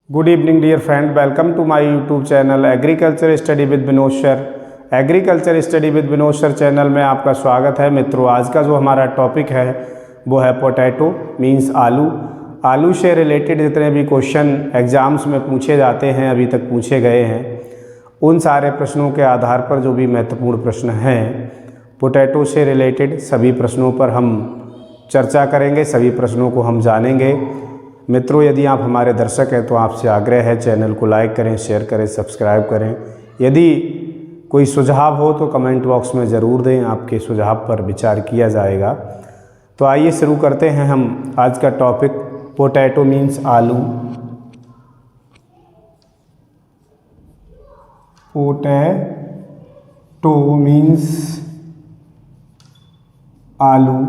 Good evening dear friend, welcome to my YouTube channel agriculture study with Vinod sir. Agriculture study with Vinod sir channel में आपका स्वागत है। मित्रों, आज का जो हमारा टॉपिक है वो है पोटैटो मींस आलू। आलू से रिलेटेड जितने भी क्वेश्चन एग्ज़ाम्स में पूछे जाते हैं, अभी तक पूछे गए हैं, उन सारे प्रश्नों के आधार पर जो भी महत्वपूर्ण प्रश्न हैं पोटैटो से रिलेटेड, सभी प्रश्नों पर हम चर्चा करेंगे, सभी प्रश्नों को हम जानेंगे। मित्रों, यदि आप हमारे दर्शक हैं तो आपसे आग्रह है चैनल को लाइक करें, शेयर करें, सब्सक्राइब करें। यदि कोई सुझाव हो तो कमेंट बॉक्स में ज़रूर दें, आपके सुझाव पर विचार किया जाएगा। तो आइए शुरू करते हैं हम आज का टॉपिक, पोटैटो मीन्स आलू। पोटैटो मीन्स आलू।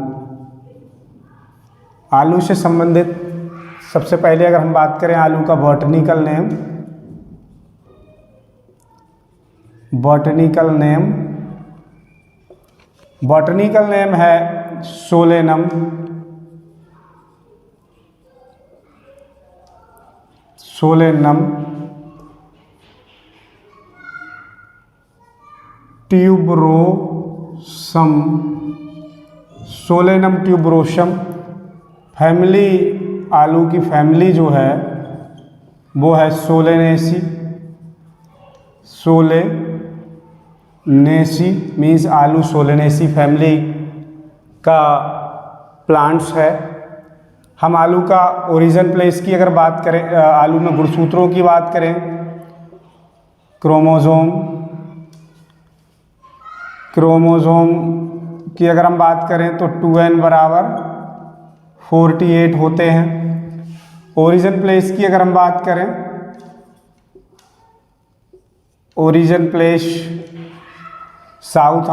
आलू से संबंधित सबसे पहले अगर हम बात करें आलू का बॉटनिकल नेम है Solanum. Tuberosum. Solanum tuberosum. Family, आलू की फैमिली जो है वो है सोलेनेसी। सोलेनेसी मीन्स आलू सोलेनेसी फैमिली का प्लांट्स है। हम आलू का ओरिजिन प्लेस की अगर बात करें, आलू में गुणसूत्रों की बात करें, क्रोमोसोम की अगर हम बात करें तो 2n बराबर 48 होते हैं। ओरिजिन प्लेस की अगर हम बात करें, ओरिजिन प्लेस साउथ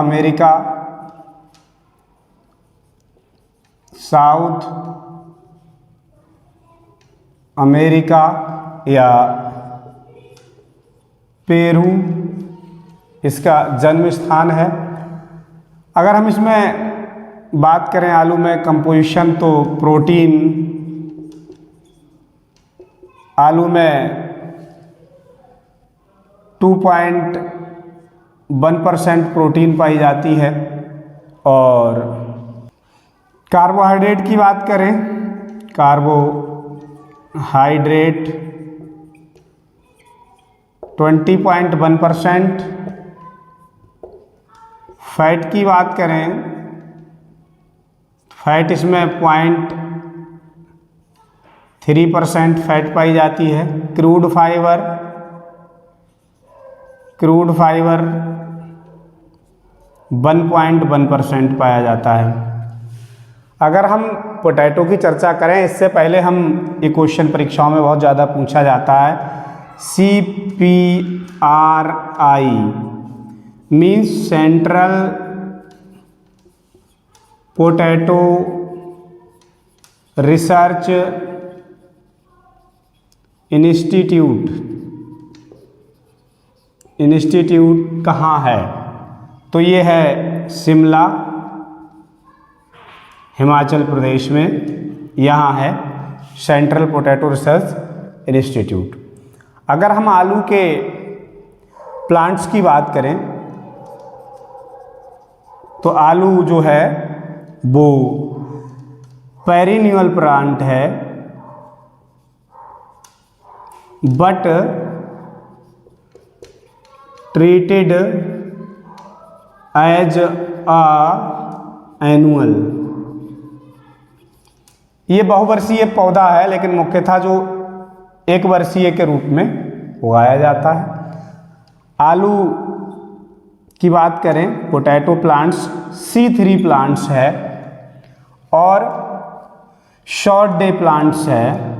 अमेरिका या पेरू इसका जन्म स्थान है। अगर हम इसमें बात करें आलू में कंपोजिशन, तो प्रोटीन आलू में 2.1% प्रोटीन पाई जाती है। और कार्बोहाइड्रेट की बात करें, कार्बोहाइड्रेट 20.1%। फैट की बात करें, फैट इसमें 0.3% फैट पाई जाती है। क्रूड फाइबर 1.1% पाया जाता है। अगर हम पोटैटो की चर्चा करें, इससे पहले हम ये क्वेश्चन परीक्षाओं में बहुत ज़्यादा पूछा जाता है, CPRI means central potato research institute कहाँ है? तो ये है शिमला, हिमाचल प्रदेश में, यहाँ है सेंट्रल पोटैटो रिसर्च इंस्टीट्यूट। अगर हम आलू के प्लांट्स की बात करें तो आलू जो है वो पेरिनियल प्लांट है, बट ट्रीटेड एज एनुअल। ये बहुवर्षीय पौधा है, लेकिन मुख्यतः जो एक वर्षीय के रूप में उगाया जाता है। आलू की बात करें, पोटैटो प्लांट्स C3 प्लांट्स है और शॉर्ट डे प्लांट्स है।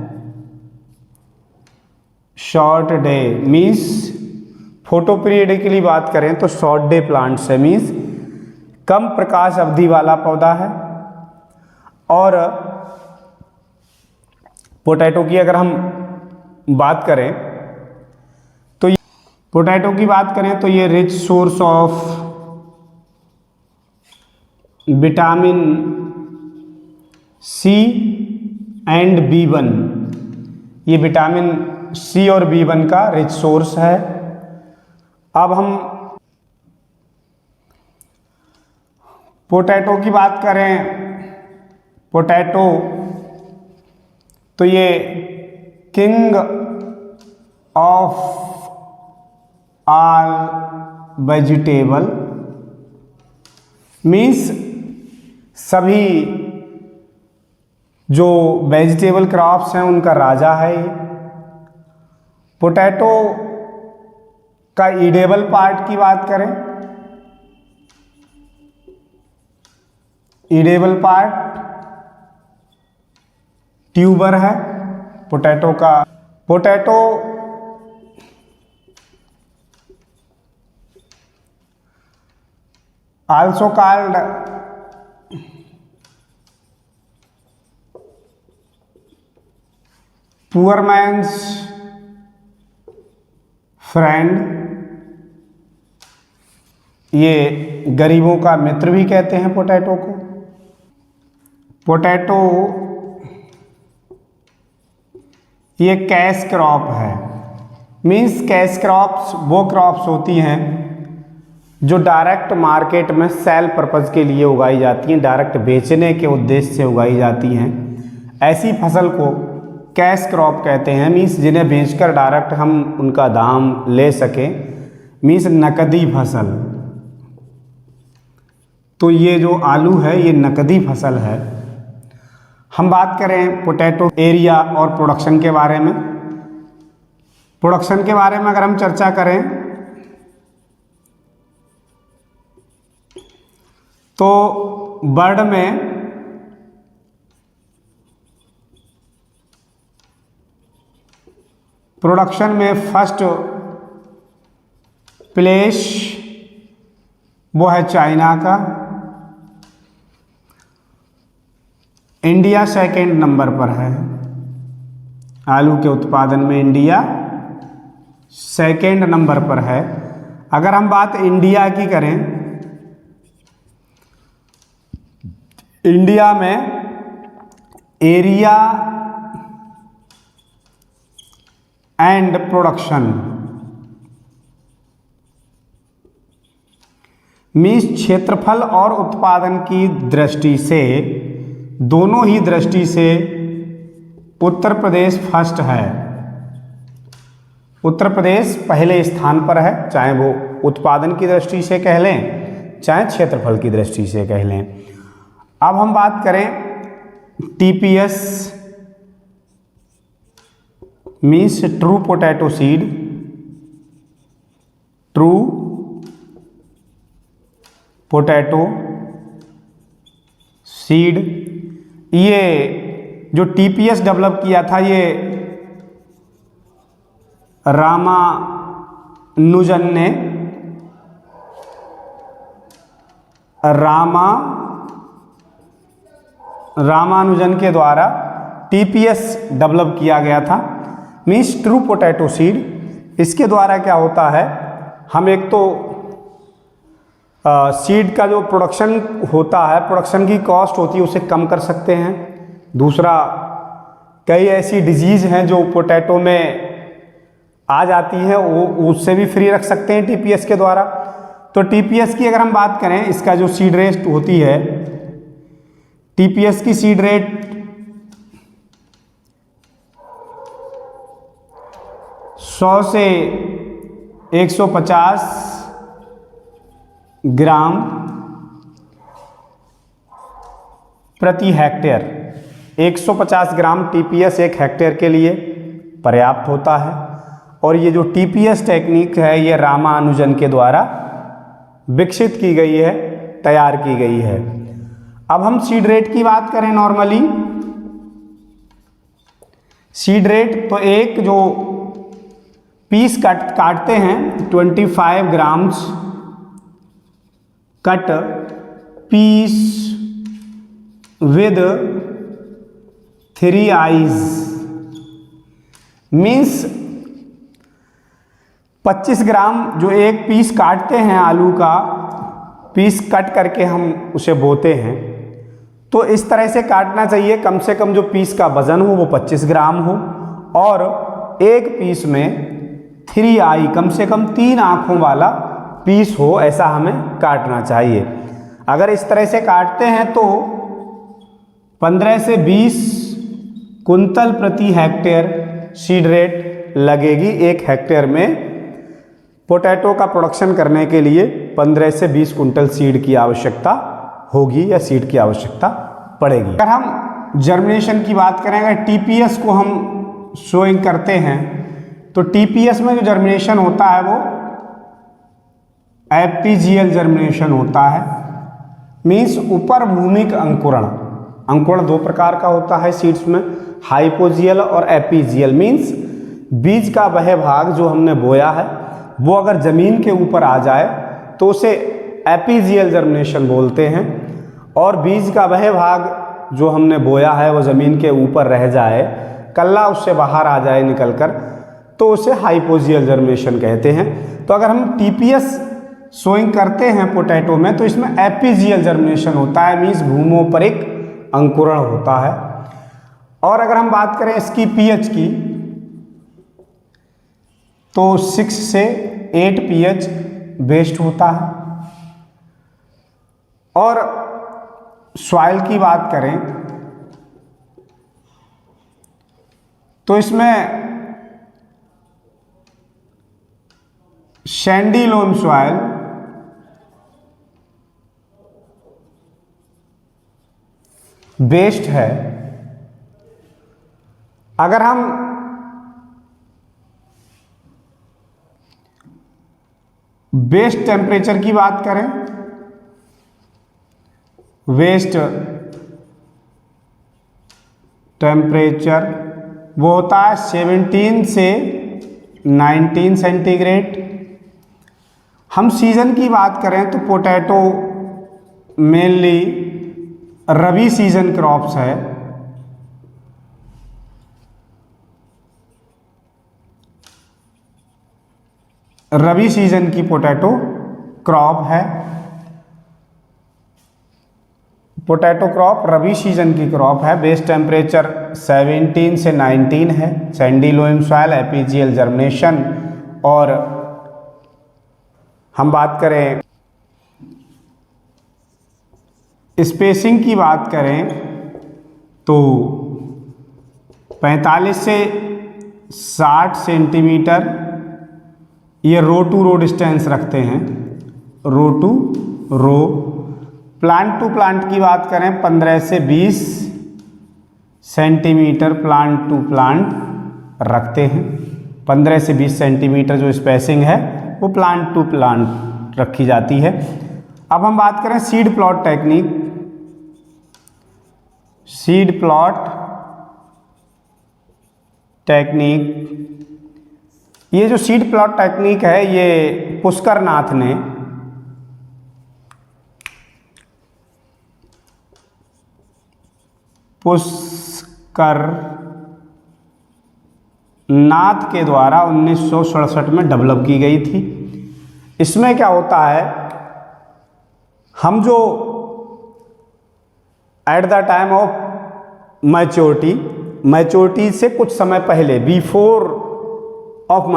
Short day means photo periodically बात करें तो शॉर्ट डे प्लांट्स है, मीन्स कम प्रकाश अवधि वाला पौधा है। और पोटैटो की अगर हम बात करें तो पोटैटो की बात करें तो ये rich source of vitamin C and B1, ये विटामिन सी और B1 का रिच सोर्स है। अब हम पोटैटो की बात करें, पोटैटो तो ये king of all vegetable means सभी जो वेजिटेबल क्रॉप्स हैं उनका राजा है ये। पोटैटो का ईडेबल पार्ट की बात करें, ईडेबल पार्ट ट्यूबर है पोटैटो का। Potato also called poor man's friend, ये गरीबों का मित्र भी कहते हैं पोटैटो को। पोटैटो ये कैश क्रॉप है, मीन्स कैश क्रॉप्स वो क्रॉप्स होती हैं जो डायरेक्ट मार्केट में सेल पर्पज़ के लिए उगाई जाती हैं, डायरेक्ट बेचने के उद्देश्य से उगाई जाती हैं। ऐसी फसल को कैश क्रॉप कहते हैं, मीन्स जिन्हें बेचकर डायरेक्ट हम उनका दाम ले सकें, मीन्स नकदी फसल। तो ये जो आलू है ये नकदी फसल है। हम बात करें पोटैटो एरिया और प्रोडक्शन के बारे में। प्रोडक्शन के बारे में अगर हम चर्चा करें तो वर्ल्ड में प्रोडक्शन में फर्स्ट प्लेस वो है चाइना का, इंडिया सेकेंड नंबर पर है। आलू के उत्पादन में इंडिया सेकेंड नंबर पर है। अगर हम बात इंडिया की करें, इंडिया में एरिया एंड प्रोडक्शन मीन्स क्षेत्रफल और उत्पादन की दृष्टि से, दोनों ही दृष्टि से उत्तर प्रदेश फर्स्ट है। उत्तर प्रदेश पहले स्थान पर है, चाहे वो उत्पादन की दृष्टि से कह लें चाहे क्षेत्रफल की दृष्टि से कह लें। अब हम बात करें TPS means true potato seed, true potato seed. ये जो TPS डेवलप किया था ये रामानुजन ने, रामानुजन के द्वारा TPS डेवलप किया गया था, मीन्स ट्रू पोटैटो सीड। इसके द्वारा क्या होता है, हम एक तो सीड का जो प्रोडक्शन होता है, प्रोडक्शन की कॉस्ट होती है उसे कम कर सकते हैं। दूसरा, कई ऐसी डिजीज़ हैं जो पोटैटो में आ जाती हैं, वो उससे भी फ्री रख सकते हैं TPS के द्वारा। तो TPS की अगर हम बात करें, इसका जो सीड रेट होती है, TPS की सीड रेट 100 से 150 ग्राम प्रति हेक्टेयर, 150 ग्राम TPS एक हेक्टेयर के लिए पर्याप्त होता है। और ये जो TPS टेक्निक है ये रामानुजन के द्वारा विकसित की गई है, तैयार की गई है। अब हम सीड रेट की बात करें, नॉर्मली सीड रेट तो एक जो पीस काटते हैं 25 grams cut peace with 3 eyes means 25 ग्राम जो एक पीस काटते हैं आलू का, पीस कट करके हम उसे बोते हैं, तो इस तरह से काटना चाहिए। कम से कम जो पीस का वजन हो वो 25 ग्राम हो और एक पीस में 3 आई, कम से कम 3 आँखों वाला पीस हो, ऐसा हमें काटना चाहिए। अगर इस तरह से काटते हैं तो 15 से 20 कुंतल प्रति हेक्टेयर सीड रेट लगेगी। 1 हेक्टेयर में पोटैटो का प्रोडक्शन करने के लिए 15 से 20 कुंटल सीड की आवश्यकता होगी या सीड की आवश्यकता पड़ेगी। अगर हम जर्मिनेशन की बात करें, अगर टीपीएस को हम सोइंग करते हैं तो टीपीएस में जो जर्मिनेशन होता है वो एपीजियल जर्मिनेशन होता है, मीन्स ऊपर भूमिक अंकुरण। अंकुरण 2 प्रकार का होता है सीड्स में, हाइपोजियल और एपीजियल। मीन्स बीज का वह भाग जो हमने बोया है वो अगर जमीन के ऊपर आ जाए तो उसे एपीजियल जर्मिनेशन बोलते हैं, और बीज का वह भाग जो हमने बोया है वो जमीन के ऊपर रह जाए, कल्ला उससे बाहर आ जाए निकलकर, तो उसे हाइपोजियल जर्मिनेशन कहते हैं। तो अगर हम टीपीएस सोइंग करते हैं पोटैटो में तो इसमें एपीजियल जर्मिनेशन होता है, मीन्स भूमोपरिक अंकुरण होता है। और अगर हम बात करें इसकी पीएच की तो 6 से 8 पीएच बेस्ड होता है। और सॉइल की बात करें तो इसमें सैंडी लोम सॉइल, बेस्ड है। अगर हम वेस्ट टेम्परेचर की बात करें, वेस्ट टेम्परेचर वो होता है 17 से 19 सेंटीग्रेड। हम सीजन की बात करें तो potato mainly rabi season crops है। रबी सीजन की पोटैटो क्रॉप है। पोटैटो क्रॉप रबी सीजन की क्रॉप है। बेस टेम्परेचर 17 से 19 है। Sandy loam soil, epigeal germination. और हम बात करें स्पेसिंग की बात करें तो 45 से 60 सेंटीमीटर ये रो टू रो डिस्टेंस रखते हैं, row to row. Plant to plant की बात करें 15 से 20 सेंटीमीटर प्लांट टू प्लांट रखते हैं। 15 से 20 सेंटीमीटर जो स्पेसिंग है वो प्लांट टू प्लांट रखी जाती है। अब हम बात करें seed plot technique. Seed plot technique, ये जो सीड प्लॉट टेक्निक है ये पुष्कर नाथ ने के द्वारा 1967 में डेवलप की गई थी। इसमें क्या होता है, हम जो at the time of maturity से कुछ समय पहले, बिफोर ऑफ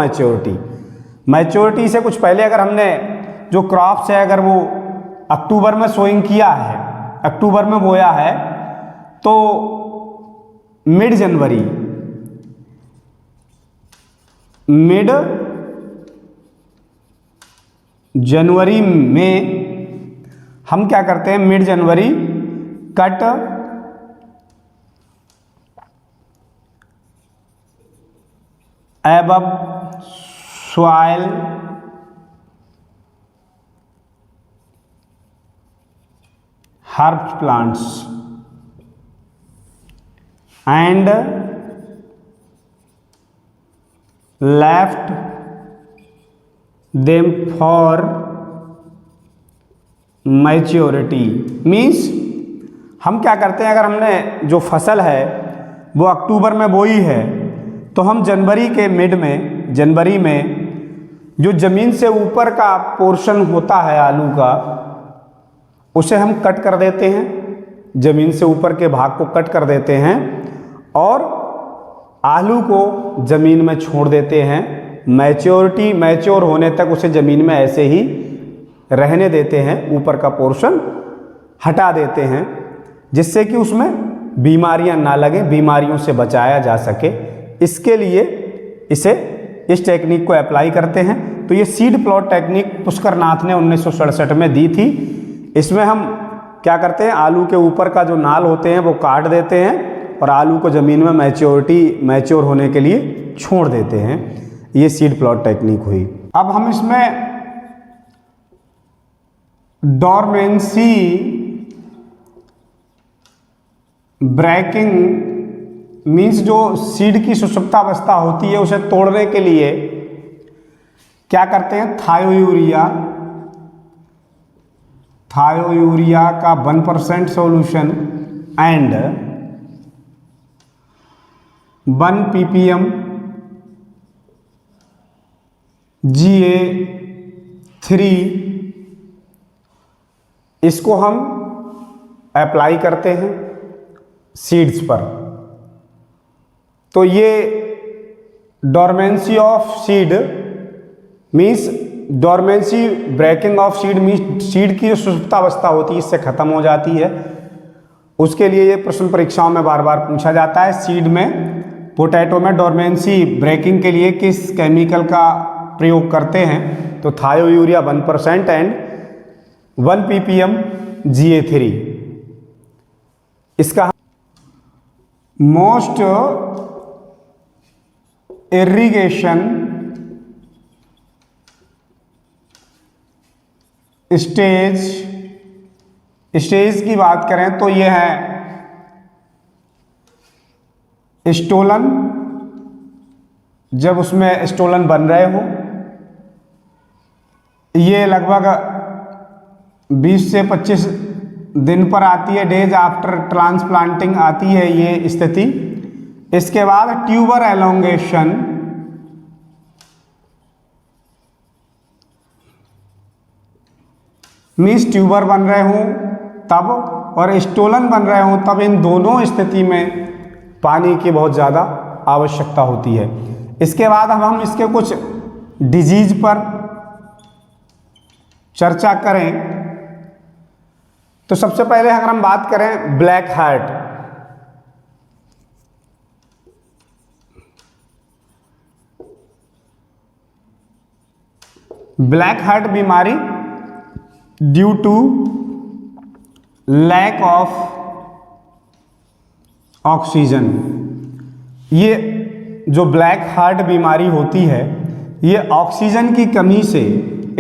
मैच्योरिटी से कुछ पहले अगर हमने जो क्रॉप्स है अगर वो अक्टूबर में सोइंग किया है, अक्टूबर में बोया है, तो मिड जनवरी में हम क्या करते हैं, mid January cut above soil herb plants and left them for maturity. Means हम क्या करते हैं, अगर हमने जो फसल है वो अक्टूबर में बोई है तो हम जनवरी के मिड में, जनवरी में जो ज़मीन से ऊपर का पोर्शन होता है आलू का उसे हम कट कर देते हैं, ज़मीन से ऊपर के भाग को कट कर देते हैं और आलू को ज़मीन में छोड़ देते हैं, मैच्योर होने तक उसे ज़मीन में ऐसे ही रहने देते हैं, ऊपर का पोर्शन हटा देते हैं जिससे कि उसमें बीमारियां ना लगें, बीमारियों से बचाया जा सके। इसके लिए इस टेक्निक को अप्लाई करते हैं। तो ये सीड प्लॉट टेक्निक पुष्कर नाथ ने 1967 में दी थी। इसमें हम क्या करते हैं, आलू के ऊपर का जो नाल होते हैं वो काट देते हैं और आलू को ज़मीन में मैच्योर होने के लिए छोड़ देते हैं। ये सीड प्लॉट टेक्निक हुई। अब हम इसमें डोरमेंसी ब्रेकिंग मीन्स जो सीड की सुषुप्तावस्था होती है उसे तोड़ने के लिए क्या करते हैं, थायोयूरिया का 1% सॉल्यूशन एंड 1 ppm GA3 इसको हम अप्लाई करते हैं सीड्स पर। तो ये dormancy of seed means dormancy breaking of seed means seed की जो सुषुप्तावस्था होती है इससे खत्म हो जाती है। उसके लिए ये प्रश्न परीक्षाओं में बार बार पूछा जाता है, सीड में पोटैटो में डोरमेंसी ब्रेकिंग के लिए किस केमिकल का प्रयोग करते हैं। तो थायोयूरिया 1% एंड 1 ppm GA3। इसका मोस्ट इरिगेशन स्टेज की बात करें तो यह है स्टोलन, जब उसमें स्टोलन बन रहे हो। ये लगभग 20 से 25 दिन पर आती है, डेज आफ्टर ट्रांसप्लांटिंग आती है ये स्थिति। इसके बाद ट्यूबर एलोंगेशन, मीन्स ट्यूबर बन रहे हों तब और स्टोलन बन रहे हों तब, इन दोनों स्थिति में पानी की बहुत ज़्यादा आवश्यकता होती है। इसके बाद अब हम इसके कुछ डिजीज पर चर्चा करें तो सबसे पहले अगर हम बात करें ब्लैक हार्ट, ब्लैक हार्ट बीमारी due to lack of oxygen. ये जो ब्लैक हार्ट बीमारी होती है ये ऑक्सीजन की कमी से,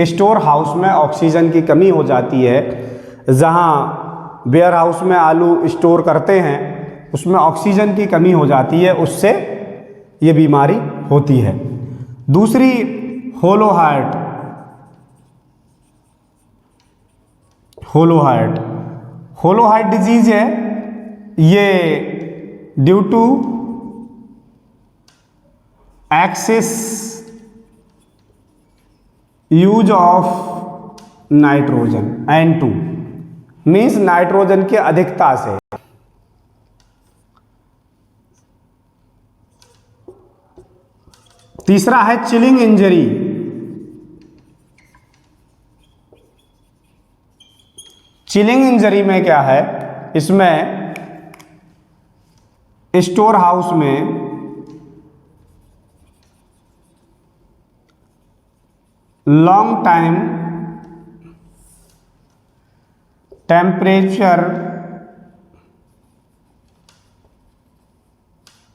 स्टोर हाउस में ऑक्सीजन की कमी हो जाती है। जहाँ वेयर हाउस में आलू स्टोर करते हैं उसमें ऑक्सीजन की कमी हो जाती है, उससे ये बीमारी होती है। दूसरी hollow heart, hollow heart disease है। ये due to excess use of nitrogen N2 means nitrogen की अधिकता से। तीसरा है चिलिंग इंजरी। चिलिंग इंजरी में क्या है, इसमें स्टोर हाउस में लॉन्ग टाइम टेम्परेचर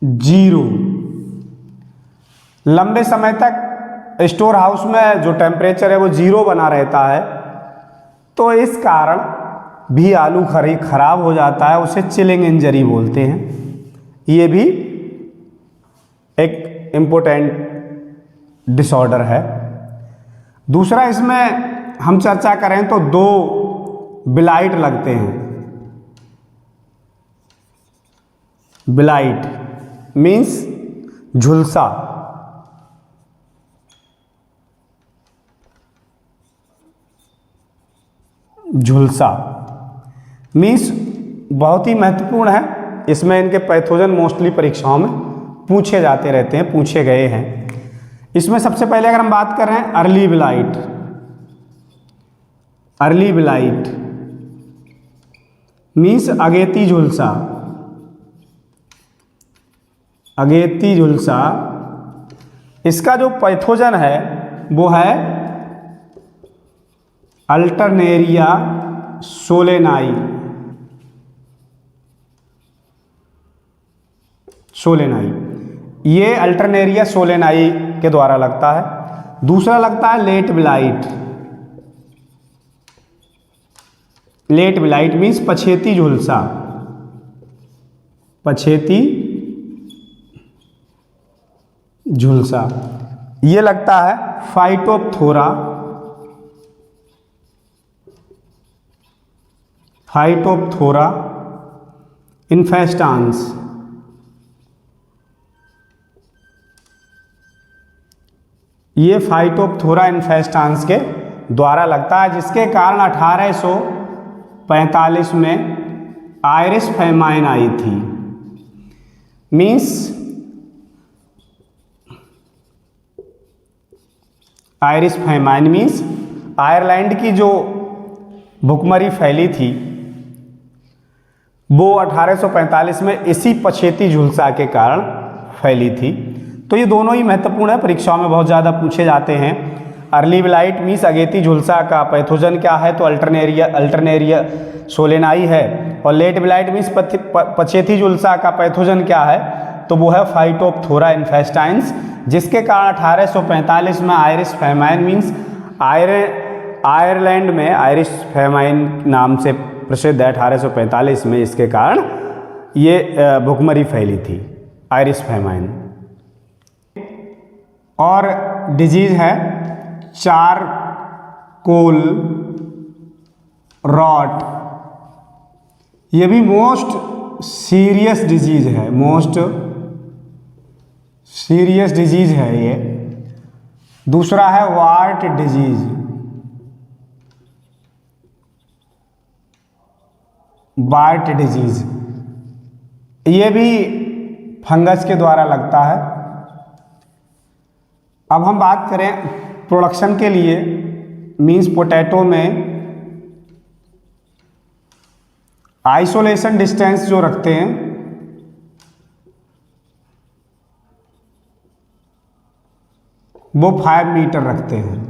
0, लंबे समय तक स्टोर हाउस में जो टेम्परेचर है वो 0 बना रहता है, तो इस कारण भी आलू खराब हो जाता है, उसे चिलिंग इंजरी बोलते हैं। ये भी एक इम्पोर्टेंट डिसऑर्डर है। दूसरा इसमें हम चर्चा करें तो 2 ब्लाइट लगते हैं। ब्लाइट मीन्स झुलसा, झुलसा मीन्स बहुत ही महत्वपूर्ण है। इसमें इनके पैथोजन मोस्टली परीक्षाओं में पूछे जाते रहते हैं, पूछे गए हैं। इसमें सबसे पहले अगर हम बात कर रहे हैं early blight, early blight means अगेती झुलसा, अगेती झुलसा। इसका जो पैथोजन है वो है अल्टरनेरिया सोलेनाई, सोलेनाई। ये अल्टरनेरिया सोलेनाई के द्वारा लगता है। दूसरा लगता है late blight, late blight means पछेती झुलसा, पछेती झुलसा। ये लगता है फाइटोप्थोरा, फाइटोप्थोरा इन्फेस्टांस। ये फाइटोप्थोरा इन्फेस्टांस के द्वारा लगता है, जिसके कारण 1845 में आयरिश फेमाइन आई थी। Means Irish famine means Ireland की जो भुखमरी फैली थी वो 1845 में इसी पछेती झुलसा के कारण फैली थी। तो ये दोनों ही महत्वपूर्ण है, परीक्षाओं में बहुत ज़्यादा पूछे जाते हैं। अर्ली ब्लाइट मीन्स अगेती झुलसा का पैथोजन क्या है, तो अल्टरनेरिया सोलेनाई है। और लेट ब्लाइट मीन्स पछेती झुलसा का पैथोजन क्या है, तो वो है फाइटोप्थोरा इन्फेस्टाइन्स, जिसके कारण 1845 में आयरिश फेमाइन मीन्स आयरलैंड में आयरिश फेमाइन नाम से प्रसिद्ध है। 1845 में इसके कारण ये भुखमरी फैली थी, आयरिश फेमाइन। और डिजीज है चारकोल रॉट। ये भी मोस्ट सीरियस डिजीज है, मोस्ट सीरियस डिजीज है ये। दूसरा है वार्ट डिजीज, वार्ट डिजीज। ये भी फंगस के द्वारा लगता है। अब हम बात करें प्रोडक्शन के लिए, मीन्स पोटैटो में आइसोलेशन डिस्टेंस जो रखते हैं वो 5 मीटर रखते हैं,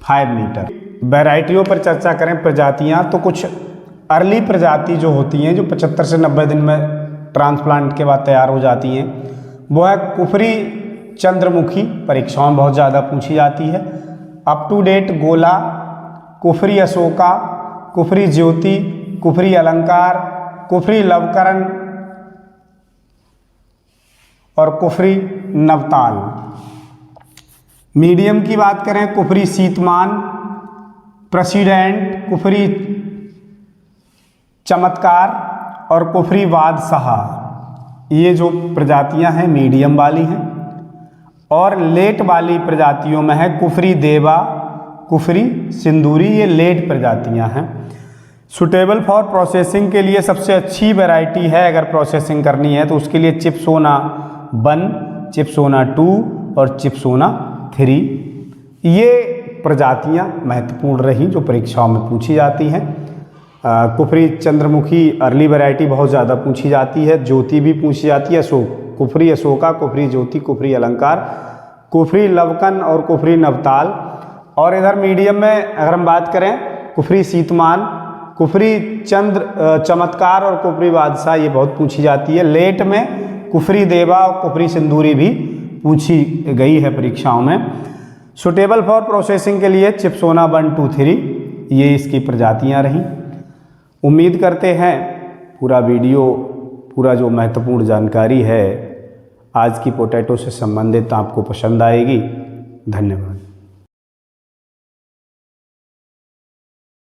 5 मीटर। वैरायटियों पर चर्चा करें, प्रजातियां, तो कुछ अर्ली प्रजाति जो होती हैं जो 75 से 90 दिन में ट्रांसप्लांट के बाद तैयार हो जाती हैं, वो है कुफरी चंद्रमुखी, परीक्षाओं में बहुत ज़्यादा पूछी जाती है। अप टू डेट गोला, कुफरी अशोका, कुफरी ज्योति, कुफरी अलंकार, कुफरी लवकरण और कुफरी नवताल। मीडियम की बात करें, कुफरी शीतमान, प्रेसिडेंट, कुफरी चमत्कार और कुफरी बादशाह। ये जो प्रजातियां हैं मीडियम वाली हैं। और लेट वाली प्रजातियों में है कुफरी देवा, कुफरी सिंदूरी, ये लेट प्रजातियां हैं। सुटेबल फॉर प्रोसेसिंग के लिए सबसे अच्छी वैरायटी है अगर प्रोसेसिंग करनी है तो उसके लिए चिप्सोना 1, चिप्सोना 2 और चिप्सोना 3। ये प्रजातियां महत्वपूर्ण रही जो परीक्षाओं में पूछी जाती हैं। कुफरी चंद्रमुखी अर्ली वैरायटी बहुत ज़्यादा पूछी जाती है, ज्योति भी पूछी जाती है, कुफरी अशोका, कुफरी ज्योति, कुफरी अलंकार, कुफरी लवकन और कुफरी नवताल। और इधर मीडियम में अगर हम बात करें, कुफरी शीतमान, कुफरी चमत्कार और कुफरी बादशाह, ये बहुत पूछी जाती है। लेट में कुफरी देवा और कुफरी सिंदूरी भी पूछी गई है परीक्षाओं में। सुटेबल फॉर प्रोसेसिंग के लिए चिप्सोना 1, 2, 3 ये इसकी प्रजातियां रहीं। उम्मीद करते हैं पूरा वीडियो, पूरा जो महत्वपूर्ण जानकारी है आज की पोटैटो से संबंधित आपको पसंद आएगी। धन्यवाद।